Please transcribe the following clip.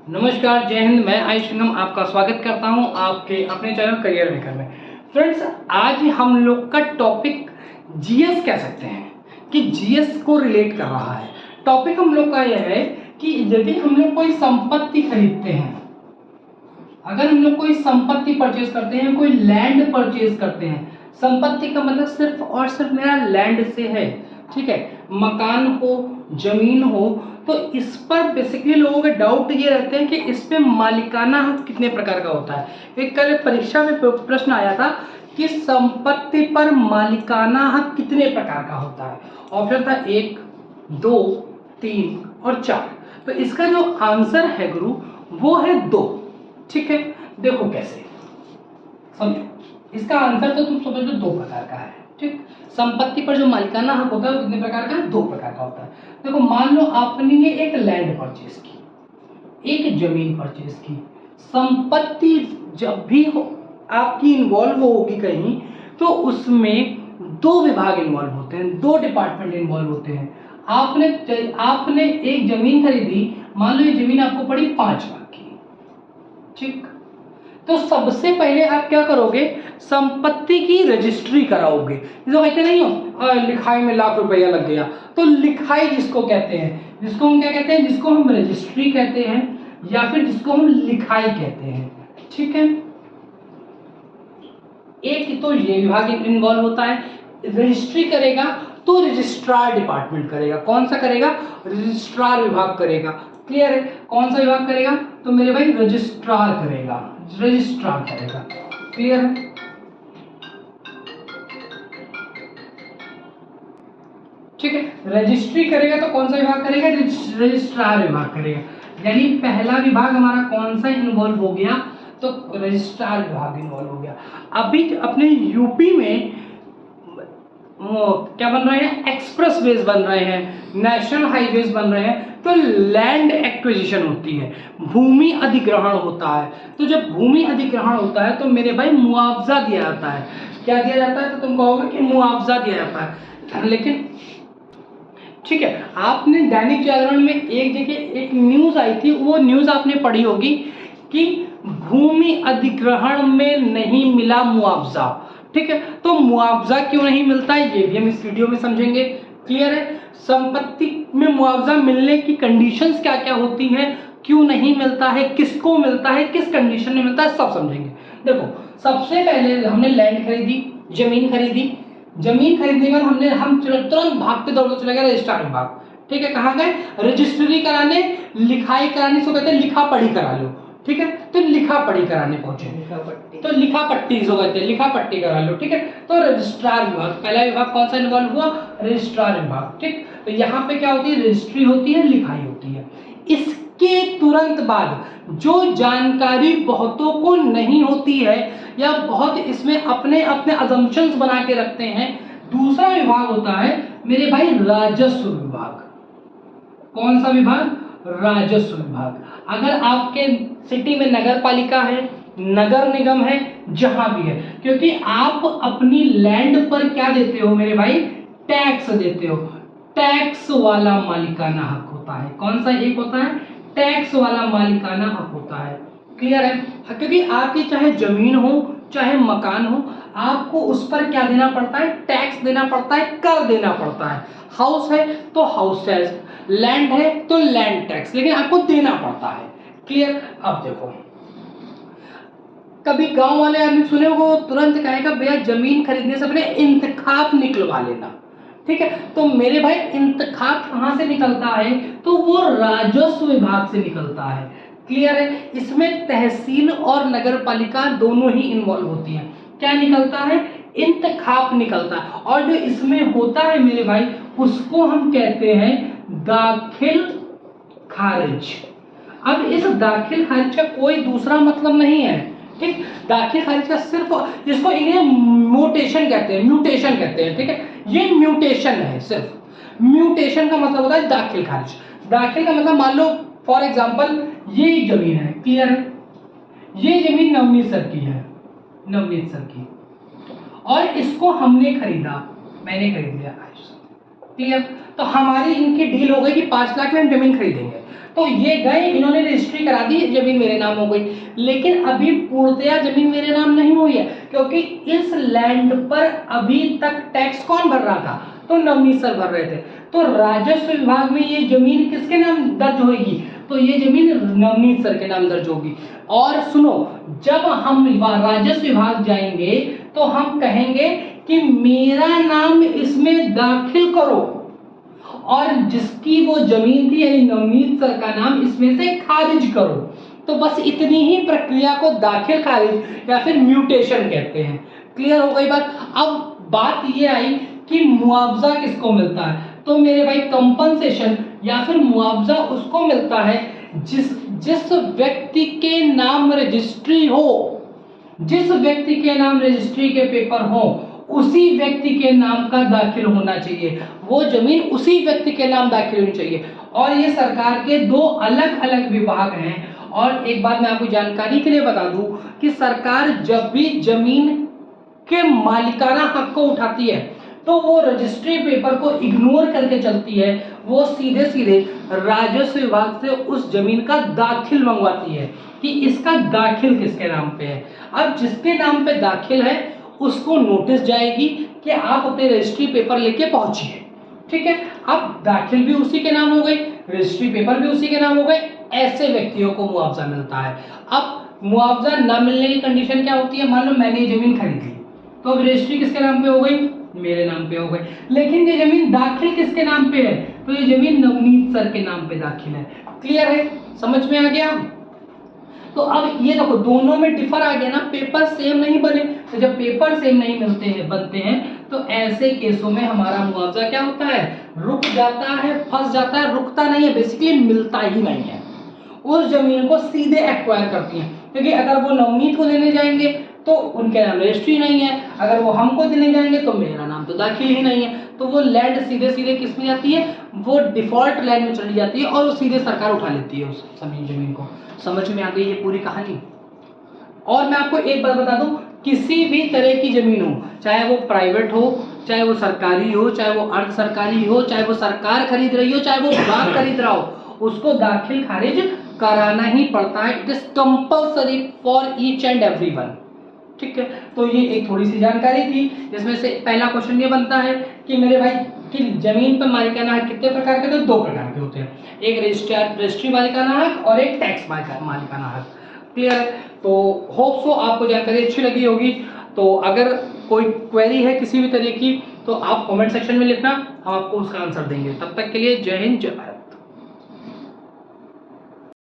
नमस्कार, जय हिंद। मैं आयुष सिंघम आपका स्वागत करता हूं आपके अपने चैनल करियर मेकर में। फ्रेंड्स, आज हम लोग का टॉपिक जीएस कह सकते हैं कि जीएस को रिलेट कर रहा है। टॉपिक हम लोग का यह है कि यदि हम लोग कोई संपत्ति खरीदते हैं, अगर हम लोग कोई संपत्ति परचेज करते हैं, कोई लैंड परचेज करते हैं, संपत्ति का मतलब सिर्फ और सिर्फ मेरा लैंड से है, ठीक है, मकान हो, जमीन हो, तो इस पर बेसिकली लोगों के डाउट ये रहते हैं कि इस पे मालिकाना हक कितने प्रकार का होता है। एक कल परीक्षा में प्रश्न आया था कि संपत्ति पर मालिकाना हक कितने प्रकार का होता है। ऑप्शन था 1, 2, 3 और 4। तो इसका जो आंसर है गुरु वो है 2। ठीक है, देखो कैसे समझो। इसका आंसर तो तुम समझ लो 2 प्रकार का है। ठीक, संपत्ति पर जो मालिकाना हक होता है वो कितने प्रकार का है? 2 प्रकार का होता है। देखो, मान लो आपने ये एक लैंड परचेज की, एक जमीन परचेज की। संपत्ति जब भी हो आपकी इन्वॉल्व होगी कहीं, तो उसमें 2 विभाग इन्वॉल्व होते हैं, 2 डिपार्टमेंट इन्वॉल्व होते हैं। आपने एक जमीन खरीदी, मान लो ये जमीन आपको पड़ी 5 लाख की। ठीक, तो सबसे पहले आप क्या करोगे? संपत्ति की रजिस्ट्री कराओगे। जो कहते नहीं हो लिखाई में लाख रुपया लग गया, तो लिखाई जिसको कहते हैं, जिसको हम क्या कहते हैं, जिसको हम रजिस्ट्री कहते हैं या फिर जिसको हम लिखाई कहते हैं। ठीक है, एक तो ये विभाग इन्वॉल्व होता है। रजिस्ट्री करेगा तो रजिस्ट्रार डिपार्टमेंट करेगा। कौन सा करेगा? रजिस्ट्रार विभाग करेगा। क्लियर है? कौन सा विभाग करेगा? तो मेरे भाई रजिस्ट्रार करेगा, रजिस्ट्रार करेगा। क्लियर है? ठीक है, रजिस्ट्री करेगा तो कौन सा विभाग करेगा? रजिस्ट्रार विभाग करेगा। यानी पहला विभाग हमारा कौन सा इन्वॉल्व हो गया? तो रजिस्ट्रार विभाग इन्वॉल्व हो गया। अभी अपने यूपी में क्या बन रहे हैं? एक्सप्रेस वेज बन रहे हैं, नेशनल हाईवेज बन रहे हैं। तो लैंड एक्विजिशन होती है, भूमि अधिग्रहण होता है। तो जब भूमि अधिग्रहण होता है तो मेरे भाई मुआवजा दिया जाता है। क्या दिया जाता है? तो तुम कहोगे कि मुआवजा दिया जाता है, लेकिन ठीक है, आपने दैनिक जागरण में एक जगह एक न्यूज आई थी, वो न्यूज आपने पढ़ी होगी कि भूमि अधिग्रहण में नहीं मिला मुआवजा। ठीक है, तो मुआवजा क्यों नहीं मिलता है ये भी हम इस वीडियो में समझेंगे। क्लियर है? संपत्ति में मुआवजा मिलने की कंडीशंस क्या क्या होती हैं, क्यों नहीं मिलता है, किसको मिलता है, किस कंडीशन में मिलता है, सब समझेंगे। देखो, सबसे पहले हमने लैंड खरीदी, जमीन खरीदी। जमीन खरीदने के बाद हम तुरंत भागते दौड़ते चले गए रजिस्ट्रार विभाग। ठीक है, कहाँ गए? रजिस्ट्री कराने, लिखाई कराने, इसको कहते हैं लिखा पढ़ी करा लो। ठीक है, तो लिखा पढ़ी कराने पहुंचे, तो लिखा पट्टी इसको कहते हैं, लिखा पट्टी करा लो। ठीक है, तो रजिस्ट्रार विभाग, पहला विभाग कौन सा इन्वॉल्व हुआ? रजिस्ट्रार विभाग। ठीक, तो यहाँ पे क्या होती है? रजिस्ट्री होती है, लिखाई होती है। इसके तुरंत बाद जो जानकारी बहुतों को नहीं होती है या बहुत इसमें अपने अपने अजम्पशंस बना के रखते हैं, दूसरा विभाग होता है मेरे भाई राजस्व विभाग। कौन सा विभाग? राजस्व विभाग। अगर आपके सिटी में नगर पालिका है, नगर निगम है, जहां भी है, क्योंकि आप अपनी लैंड पर क्या देते हो मेरे भाई? टैक्स देते हो। टैक्स वाला मालिकाना हक होता है। कौन सा एक होता है? टैक्स वाला मालिकाना हक होता है। क्लियर है? क्योंकि आपकी चाहे जमीन हो चाहे मकान हो, आपको उस पर क्या देना पड़ता है? टैक्स देना पड़ता है, कर देना पड़ता है। हाउस है तो हाउस टैक्स, लैंड है तो लैंड टैक्स, लेकिन आपको देना पड़ता है। क्लियर? अब देखो, कभी गांव वाले आदमी सुने हो तुरंत कहेगा भैया जमीन खरीदने से पहले इंतखाब निकलवा लेना। ठीक है, तो मेरे भाई इंतखाब कहां से निकलता है? तो वो राजस्व विभाग से निकलता है। क्लियर है? इसमें तहसील और नगर पालिका दोनों ही इन्वॉल्व होती हैं। क्या निकलता है? इंतखाब निकलता है। और जो इसमें होता है मेरे भाई, उसको हम कहते हैं दाखिल खारिज। अब इस दाखिल खारिज का कोई दूसरा मतलब नहीं है। ठीक, दाखिल खारिज का सिर्फ, जिसको इंग्लिश म्यूटेशन कहते हैं, म्यूटेशन कहते हैं। ठीक है, ये म्यूटेशन है, सिर्फ म्यूटेशन का मतलब होता है दाखिल खारिज। दाखिल का मतलब मान लो फॉर एग्जांपल ये एक जमीन है। क्लियर है? ये जमीन नवनीत सर की है, नवनीत सर की, और इसको हमने खरीदा, मैंने खरीद लिया। क्लियर? तो हमारी इनकी डील हो गई कि 5 लाख में हम जमीन खरीदेंगे। तो ये गए, इन्होंने रजिस्ट्री करा दी, जमीन मेरे नाम हो गई, लेकिन अभी पूर्णतया जमीन मेरे नाम नहीं हुई है, क्योंकि इस लैंड पर अभी तक टैक्स कौन भर रहा था, तो नवनीत सर भर रहे थे। तो राजस्व विभाग में ये जमीन किसके नाम दर्ज होगी, तो ये जमीन नवनीत सर के नाम दर्ज होगी। और सुनो, जब हम राजस्व विभाग जाएंगे तो हम कहेंगे कि मेरा नाम इसमें दाखिल करो, और जिसकी वो जमीन थी यानी नवनीत सर का नाम इसमें से खारिज करो। तो बस इतनी ही प्रक्रिया को दाखिल खारिज या फिर म्यूटेशन कहते हैं। क्लियर हो गई बात। अब बात ये आई कि मुआवजा किसको मिलता है, तो मेरे भाई कंपनसेशन या फिर मुआवजा उसको मिलता है जिस व्यक्ति के नाम रजिस्ट्री हो, जिस व्यक्ति के नाम रजिस्ट्री के पेपर हो, उसी व्यक्ति के नाम का दाखिल होना चाहिए, वो जमीन उसी व्यक्ति के नाम दाखिल होनी चाहिए। और ये सरकार के दो अलग अलग विभाग हैं। और एक बात मैं आपको जानकारी के लिए बता दूं कि सरकार जब भी जमीन के मालिकाना हक को उठाती है तो वो रजिस्ट्री पेपर को इग्नोर करके चलती है, वो सीधे सीधे राजस्व विभाग से उस जमीन का दाखिल मंगवाती है कि इसका दाखिल किसके नाम पे है। अब जिसके नाम पे दाखिल है उसको नोटिस जाएगी कि आप अपने रजिस्ट्री पेपर लेके पहुंचिए, ठीक है। अब दाखिल भी उसी के नाम हो गई, रजिस्ट्री पेपर भी उसी के नाम हो गए, ऐसे व्यक्तियों को मुआवजा मिलता है। अब मुआवजा न मिलने की कंडीशन क्या होती है, मान लो मैंने ये जमीन खरीद ली, तो अब रजिस्ट्री किसके नाम पे हो गई, मेरे नाम पे हो गई, लेकिन ये जमीन दाखिल किसके नाम पे है, तो ये जमीन नवनीत सर के नाम पे दाखिल है। क्लियर है, समझ में आ गया। तो अब ये देखो दोनों में डिफर आ गया ना, पेपर सेम नहीं बने, तो जब पेपर सेम नहीं बनते हैं तो ऐसे केसों में हमारा मुआवजा क्या होता है, रुक जाता है, फंस जाता है, रुकता नहीं है, बेसिकली मिलता ही नहीं है। उस जमीन को सीधे एक्वायर करती हैं, क्योंकि अगर वो नवनीत को देने जाएंगे तो उनके नाम रजिस्ट्री नहीं है, अगर वो हमको देने जाएंगे तो मेरा नाम तो दाखिल ही नहीं है, तो वो लैंड सीधे सीधे किस में जाती है, वो डिफॉल्ट लैंड में चली जाती है और वो सीधे सरकार उठा लेती है उस जमीन को। समझ में आ गई ये पूरी कहानी। और मैं आपको एक बात बता दूं, किसी भी तरह की जमीन हो, चाहे वो प्राइवेट हो, चाहे वो सरकारी हो, चाहे वो अर्ध सरकारी हो, चाहे वो सरकार खरीद रही हो, चाहे वो विभाग खरीद रहा हो, उसको दाखिल खारिज कराना ही पड़ता है। It is compulsory for each and everyone, ठीक है। तो ये एक थोड़ी सी जानकारी थी, जिसमें से पहला क्वेश्चन ये बनता है कि मेरे भाई कि जमीन पर मालिकाना हक कितने प्रकार के, तो दो प्रकार के होते हैं, एक रजिस्ट्री मालिकाना हक और एक टैक्स मालिकाना हक। क्लियर है। तो होप सो आपको जानकारी अच्छी लगी होगी। तो अगर कोई क्वेरी है किसी भी तरह की तो आप कमेंट सेक्शन में लिखना, हम आपको उसका आंसर देंगे। तब तक के लिए जय हिंद, जय भारत।